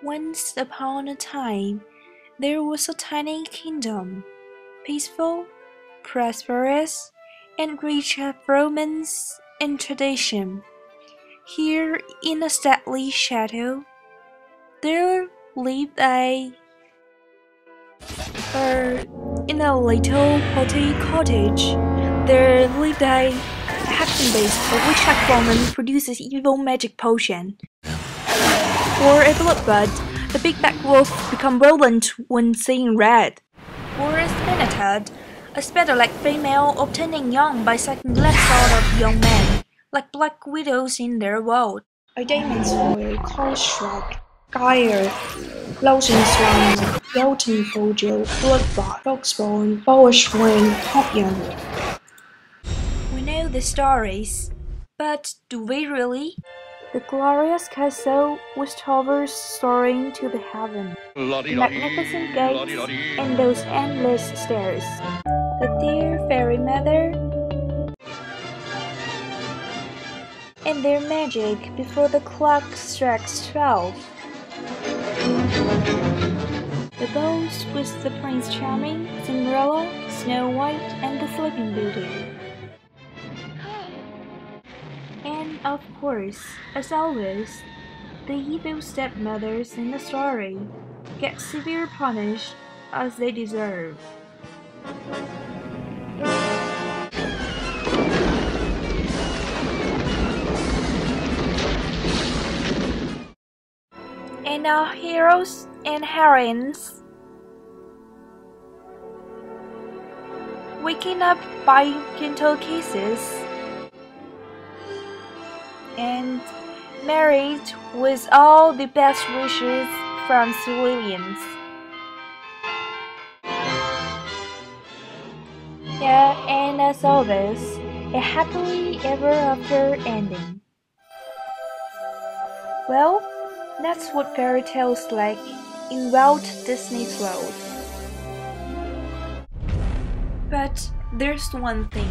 Once upon a time, there was a tiny kingdom, peaceful, prosperous, and rich of romance and tradition. Here in a stately chateau, there lived or in a little potty cottage, there lived a hexen beast, a witch-like woman produces evil magic potion. Or a bloodbud, the big black wolf become violent when seeing red. Or a spinneted, a spider-like female obtaining young by sucking blood out of young men, like black widows in their world. A demon's foil, Karlshrug, Gyre, Lausinslang, Jotunfojo, Bloodbot, Dogspawn, Bowerswain, Hopyang. We know the stories, but do we really? The glorious castle with towers soaring to the heaven, the magnificent gates, and those endless stairs. The dear fairy mother, and their magic before the clock strikes 12. The balls with the Prince Charming, Cinderella, Snow White, and the Sleeping Beauty. And of course, as always, the evil stepmothers in the story get severe punished as they deserve. And our heroes and heroines waking up by gentle kisses and married with all the best wishes from civilians. Yeah, and as always, a happily ever after ending. Well, that's what fairy tales like in Walt Disney's world. But there's one thing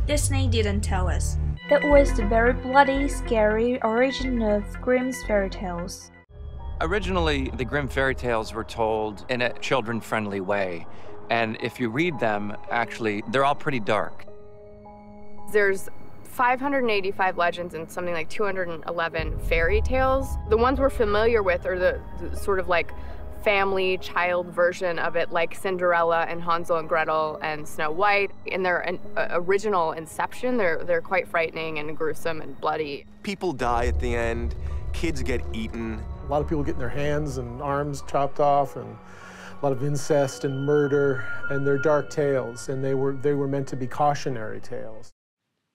Disney didn't tell us. That was the very bloody, scary origin of Grimm's fairy tales. Originally, the Grimm fairy tales were told in a children-friendly way. And if you read them, actually, they're all pretty dark. There's 585 legends and something like 211 fairy tales. The ones we're familiar with are the sort of like family child version of it, like Cinderella and Hansel and Gretel and Snow White. In their original inception, they're quite frightening and gruesome and bloody. People die at the end, kids get eaten. A lot of people getting their hands and arms chopped off, and a lot of incest and murder, and they're dark tales, and they were meant to be cautionary tales.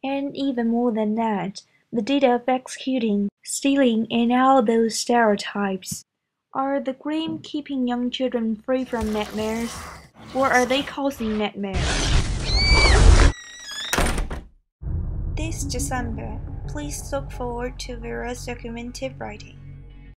And even more than that, the deed of executing, stealing, and all those stereotypes. Are the Grimm keeping young children free from nightmares, or are they causing nightmares? This December, please look forward to Vera's documented writing.